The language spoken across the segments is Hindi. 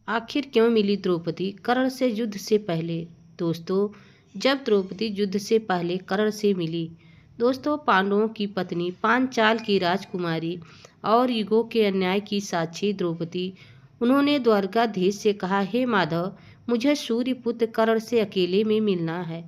आखिर क्यों मिली द्रौपदी कर्ण से युद्ध से पहले। दोस्तों, जब द्रौपदी युद्ध से पहले कर्ण से मिली, दोस्तों पांडवों की पत्नी, पांचाल की राजकुमारी और युगों के अन्याय की साक्षी द्रौपदी, उन्होंने द्वारकाधीश से कहा, हे माधव, मुझे सूर्यपुत्र कर्ण से अकेले में मिलना है।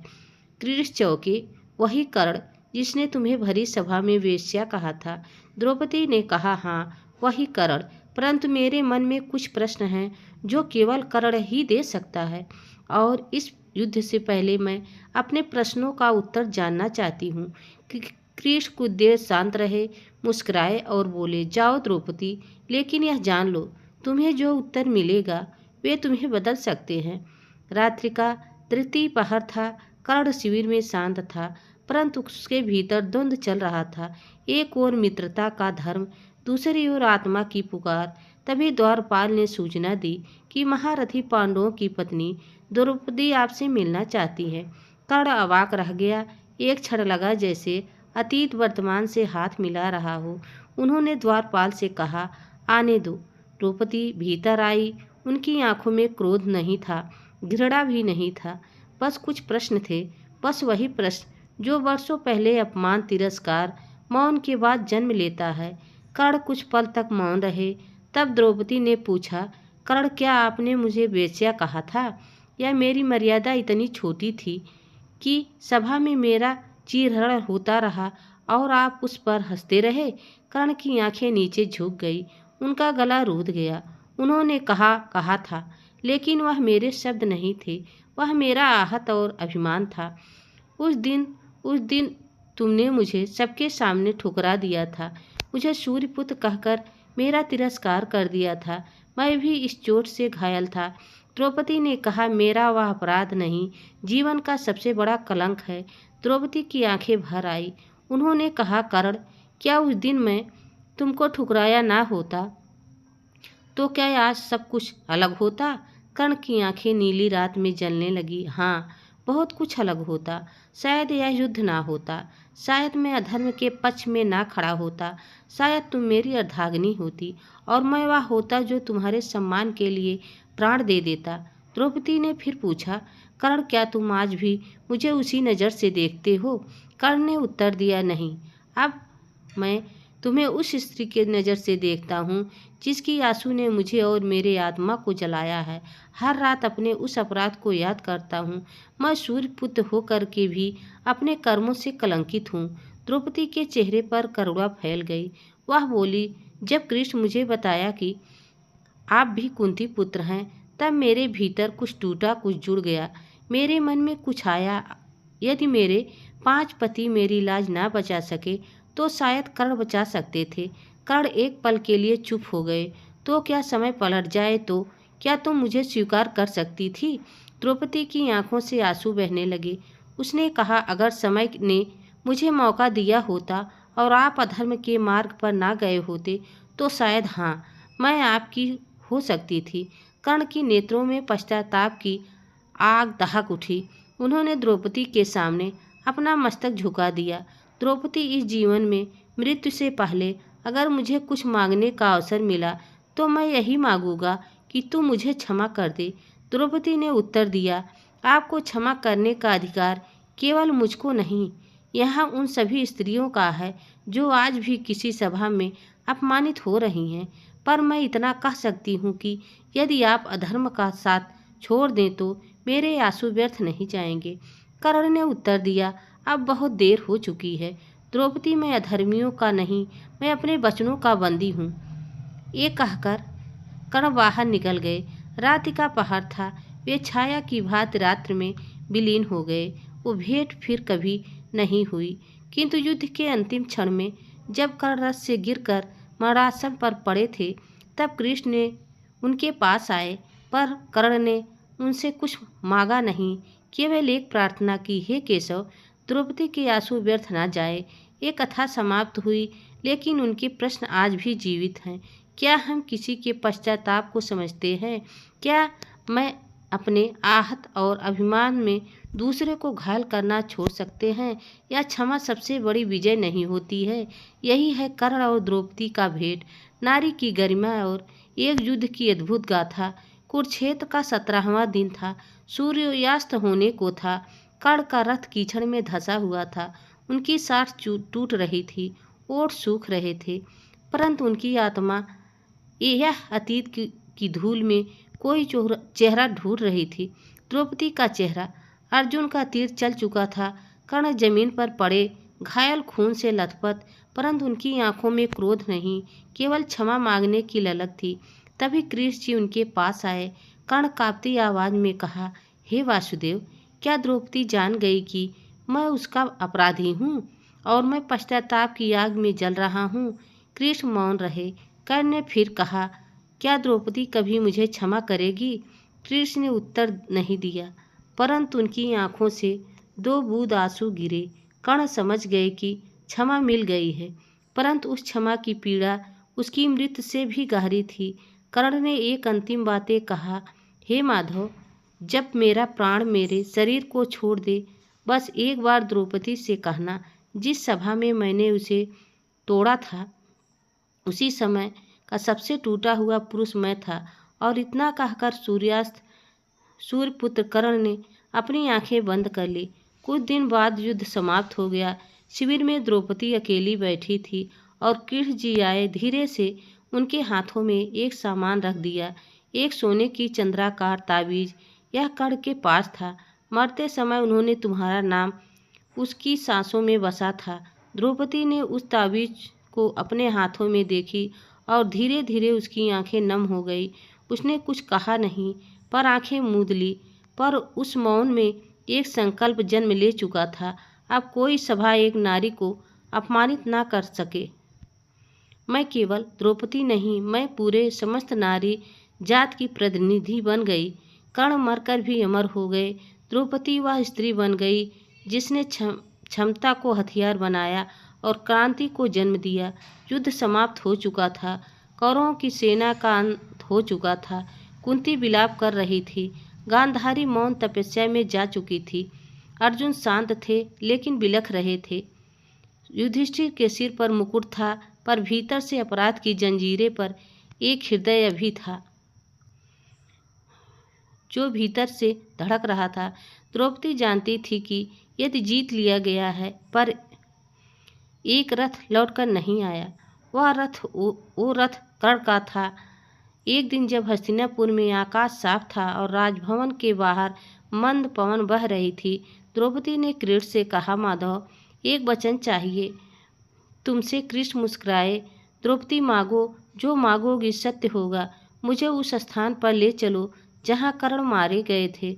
कृष्ण चौके, वही कर्ण जिसने तुम्हें भरी सभा में वेश्या कहा था। द्रौपदी ने कहा, हाँ वही कर्ण, परंतु मेरे मन में कुछ प्रश्न हैं जो केवल कर्ण ही दे सकता है, और इस युद्ध से पहले मैं अपने प्रश्नों का उत्तर जानना चाहती हूँ। कृष्ण कुछ देर शांत रहे, मुस्कुराए और बोले, जाओ द्रौपदी, लेकिन यह जान लो, तुम्हें जो उत्तर मिलेगा वे तुम्हें बदल सकते हैं। रात्रि का तृतीय पहर था। कर्ण शिविर में शांत था, परंतु उसके भीतर द्वंद्व चल रहा था। एक ओर मित्रता का धर्म, दूसरी ओर आत्मा की पुकार। तभी द्वारपाल ने सूचना दी कि महारथी पांडवों की पत्नी द्रौपदी आपसे मिलना चाहती है। कर्ण अवाक रह गया। एक क्षण लगा जैसे अतीत वर्तमान से हाथ मिला रहा हो। उन्होंने द्वारपाल से कहा, आने दो। द्रौपदी भीतर आई। उनकी आंखों में क्रोध नहीं था, घृणा भी नहीं था, बस कुछ प्रश्न थे। बस वही प्रश्न जो वर्षों पहले अपमान, तिरस्कार, मौन के बाद जन्म लेता है। कर्ण कुछ पल तक मौन रहे। तब द्रौपदी ने पूछा, कर्ण, क्या आपने मुझे वेश्या कहा था, या मेरी मर्यादा इतनी छोटी थी कि सभा में मेरा चीरहरण होता रहा और आप उस पर हंसते रहे। कर्ण की आंखें नीचे झुक गई, उनका गला रूंध गया। उन्होंने कहा था, लेकिन वह मेरे शब्द नहीं थे, वह मेरा आहत और अभिमान था। उस दिन तुमने मुझे सबके सामने ठुकरा दिया था, मुझे सूर्यपुत्र कहकर मेरा तिरस्कार कर दिया था। मैं भी इस चोट से घायल था। द्रौपदी ने कहा, मेरा वह अपराध नहीं, जीवन का सबसे बड़ा कलंक है। द्रौपदी की आंखें भर आई। उन्होंने कहा, कर्ण, क्या उस दिन मैं तुमको ठुकराया ना होता तो क्या आज सब कुछ अलग होता। कर्ण की आंखें नीली रात में जलने लगी। हाँ, बहुत कुछ अलग होता। शायद यह युद्ध ना होता, शायद मैं अधर्म के पक्ष में ना खड़ा होता, शायद तुम मेरी अर्धांगिनी होती और मैं वह होता जो तुम्हारे सम्मान के लिए प्राण दे देता। द्रौपदी ने फिर पूछा, कर्ण, क्या तुम आज भी मुझे उसी नज़र से देखते हो। कर्ण ने उत्तर दिया, नहीं, अब मैं तुम्हें उस स्त्री के नज़र से देखता हूँ जिसकी आंसू ने मुझे और मेरे आत्मा को जलाया है। हर रात अपने उस अपराध को याद करता हूँ। मैं सूर्यपुत्र होकर के भी अपने कर्मों से कलंकित हूँ। द्रौपदी के चेहरे पर करुणा फैल गई। वह बोली, जब कृष्ण मुझे बताया कि आप भी कुंती पुत्र हैं, तब मेरे भीतर कुछ टूटा, कुछ जुड़ गया। मेरे मन में कुछ आया, यदि मेरे 5 पति मेरी लाज ना बचा सके तो शायद कर्ण बचा सकते थे। कर्ण एक पल के लिए चुप हो गए। तो क्या समय पलट जाए तो क्या तुम मुझे स्वीकार कर सकती थी। द्रौपदी की आंखों से आंसू बहने लगे। उसने कहा, अगर समय ने मुझे मौका दिया होता और आप अधर्म के मार्ग पर ना गए होते तो शायद, हाँ, मैं आपकी हो सकती थी। कर्ण की नेत्रों में पश्चाताप की आग दहक उठी। उन्होंने द्रौपदी के सामने अपना मस्तक झुका दिया। द्रौपदी, इस जीवन में मृत्यु से पहले अगर मुझे कुछ मांगने का अवसर मिला तो मैं यही मांगूंगा कि तू मुझे क्षमा कर दे। द्रौपदी ने उत्तर दिया, आपको क्षमा करने का अधिकार केवल मुझको नहीं, यहाँ उन सभी स्त्रियों का है जो आज भी किसी सभा में अपमानित हो रही हैं। पर मैं इतना कह सकती हूँ कि यदि आप अधर्म का साथ छोड़ दें तो मेरे आंसू व्यर्थ नहीं जाएंगे। कर्ण ने उत्तर दिया, अब बहुत देर हो चुकी है। द्रौपदी, मैं अधर्मियों का नहीं, मैं अपने वचनों का बंदी हूँ। ये कहकर कर्ण बाहर निकल गए। रात्रि का पहर था। वे छाया की भांति रात्र में विलीन हो गए। वो भेंट फिर कभी नहीं हुई। किंतु युद्ध के अंतिम क्षण में जब कर्ण रथ से गिरकर मरासन पर पड़े थे, तब कृष्ण ने उनके पास आए, पर कर्ण ने उनसे कुछ मांगा नहीं, केवल एक प्रार्थना की, हे केशव, द्रौपदी के आंसू व्यर्थ ना जाए। ये कथा समाप्त हुई, लेकिन उनके प्रश्न आज भी जीवित हैं। क्या हम किसी के पश्चाताप को समझते हैं। क्या मैं अपने आहत और अभिमान में दूसरे को घायल करना छोड़ सकते हैं, या क्षमा सबसे बड़ी विजय नहीं होती है। यही है कर्ण और द्रौपदी का भेंट, नारी की गरिमा और एक युद्ध की अद्भुत गाथा। कुरुक्षेत्र का 17वां दिन था। सूर्यास्त होने को था। कर्ण का रथ कीचड़ में धंसा हुआ था। उनकी साँस टूट रही थी, ओठ सूख रहे थे, परंतु उनकी आत्मा यह अतीत की धूल में कोई चेहरा ढूंढ रही थी। द्रौपदी का चेहरा। अर्जुन का तीर चल चुका था। कर्ण जमीन पर पड़े, घायल, खून से लथपथ, परंतु उनकी आंखों में क्रोध नहीं, केवल क्षमा मांगने की ललक थी। तभी कृष्ण जी उनके पास आए। कर्ण कांपती आवाज में कहा, हे वासुदेव, क्या द्रौपदी जान गई कि मैं उसका अपराधी हूँ और मैं पश्चाताप की आग में जल रहा हूँ? कृष्ण मौन रहे। कर्ण ने फिर कहा, क्या द्रौपदी कभी मुझे क्षमा करेगी? कृष्ण ने उत्तर नहीं दिया, परंतु उनकी आंखों से 2 बूंद आंसू गिरे। कर्ण समझ गए कि क्षमा मिल गई है, परंतु उस क्षमा की पीड़ा उसकी मृत्यु से भी गहरी थी। कर्ण ने एक अंतिम बातें कहा, हे माधव, जब मेरा प्राण मेरे शरीर को छोड़ दे, बस एक बार द्रौपदी से कहना, जिस सभा में मैंने उसे तोड़ा था उसी समय का सबसे टूटा हुआ पुरुष मैं था। और इतना कहकर सूर्यपुत्र कर्ण ने अपनी आंखें बंद कर ली। कुछ दिन बाद युद्ध समाप्त हो गया। शिविर में द्रौपदी अकेली बैठी थी और कृष्ण जी आए। धीरे से उनके हाथों में एक सामान रख दिया, एक सोने की चंद्राकार ताबीज। यह कर्ण के पास था। मरते समय उन्होंने तुम्हारा नाम उसकी सांसों में बसा था। द्रौपदी ने उस ताबीज को अपने हाथों में देखी और धीरे धीरे उसकी आंखें नम हो गई। उसने कुछ कहा नहीं, पर आंखें मूंद ली। पर उस मौन में एक संकल्प जन्म ले चुका था, अब कोई सभा एक नारी को अपमानित ना कर सके। मैं केवल द्रौपदी नहीं, मैं पूरे समस्त नारी जात की प्रतिनिधि बन गई। कर्ण मरकर भी अमर हो गए। द्रौपदी वह स्त्री बन गई जिसने क्षमता को हथियार बनाया और क्रांति को जन्म दिया। युद्ध समाप्त हो चुका था। कौरवों की सेना का अंत हो चुका था। कुंती विलाप कर रही थी। गांधारी मौन तपस्या में जा चुकी थी। अर्जुन शांत थे लेकिन बिलख रहे थे। युधिष्ठिर के सिर पर मुकुट था, पर भीतर से अपराध की जंजीरें पर एक हृदय अभी था जो भीतर से धड़क रहा था। द्रौपदी जानती थी कि यदि जीत लिया गया है, पर एक रथ लौटकर नहीं आया। वह रथ वो रथ कर्ण का था। एक दिन जब हस्तिनापुर में आकाश साफ था और राजभवन के बाहर मंद पवन बह रही थी, द्रौपदी ने कृष्ण से कहा, माधव, एक वचन चाहिए तुमसे। कृष्ण मुस्कुराए। द्रौपदी, मांगो, जो मांगोगी सत्य होगा। मुझे उस स्थान पर ले चलो जहाँ कर्ण मारे गए थे,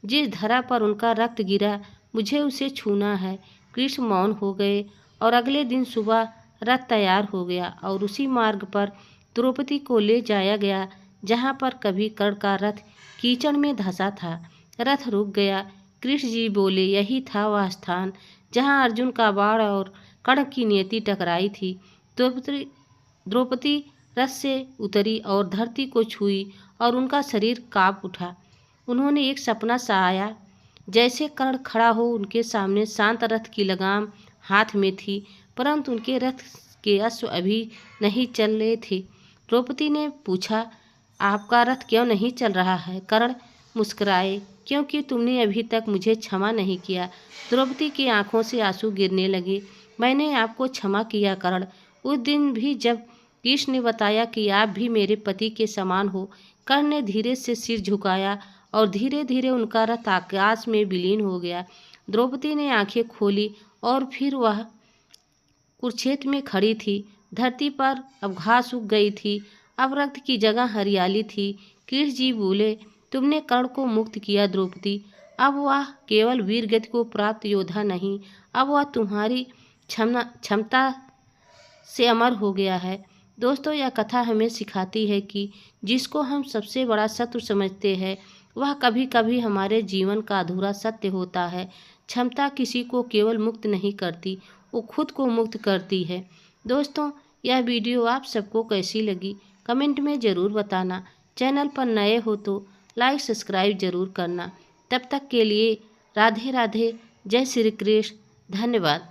जिस धरा पर उनका रक्त गिरा, मुझे उसे छूना है। कृष्ण मौन हो गए और अगले दिन सुबह रथ तैयार हो गया और उसी मार्ग पर द्रौपदी को ले जाया गया जहाँ पर कभी कर्ण का रथ कीचड़ में धंसा था। रथ रुक गया। कृष्ण जी बोले, यही था वह स्थान जहाँ अर्जुन का बाण और कर्ण की नियति टकराई थी। द्रौपदी रथ से उतरी और धरती को छुई और उनका शरीर कांप उठा। उन्होंने एक सपना सा आया, जैसे कर्ण खड़ा हो उनके सामने, शांत, रथ की लगाम हाथ में थी, परंतु उनके रथ के अश्व अभी नहीं चल रहे थे। द्रौपदी ने पूछा, आपका रथ क्यों नहीं चल रहा है? कर्ण मुस्कुराए, क्योंकि तुमने अभी तक मुझे क्षमा नहीं किया। द्रौपदी की आंखों से आंसू गिरने लगे। मैंने आपको क्षमा किया कर्ण, उस दिन भी जब कृष्ण ने बताया कि आप भी मेरे पति के समान हो। कर्ण ने धीरे से सिर झुकाया और धीरे धीरे उनका रथ आकाश में विलीन हो गया। द्रौपदी ने आंखें खोली और फिर वह कुरुक्षेत्र में खड़ी थी। धरती पर अब घास उग गई थी, अब रक्त की जगह हरियाली थी। कृष्ण जी बोले, तुमने कर्ण को मुक्त किया द्रौपदी। अब वह केवल वीर गति को प्राप्त योद्धा नहीं, अब वह तुम्हारी क्षमता से अमर हो गया है। दोस्तों, यह कथा हमें सिखाती है कि जिसको हम सबसे बड़ा शत्रु समझते हैं, वह कभी कभी हमारे जीवन का अधूरा सत्य होता है। क्षमता किसी को केवल मुक्त नहीं करती, वो खुद को मुक्त करती है। दोस्तों, यह वीडियो आप सबको कैसी लगी कमेंट में ज़रूर बताना। चैनल पर नए हो तो लाइक सब्सक्राइब ज़रूर करना। तब तक के लिए राधे राधे, जय श्री कृष्ण, धन्यवाद।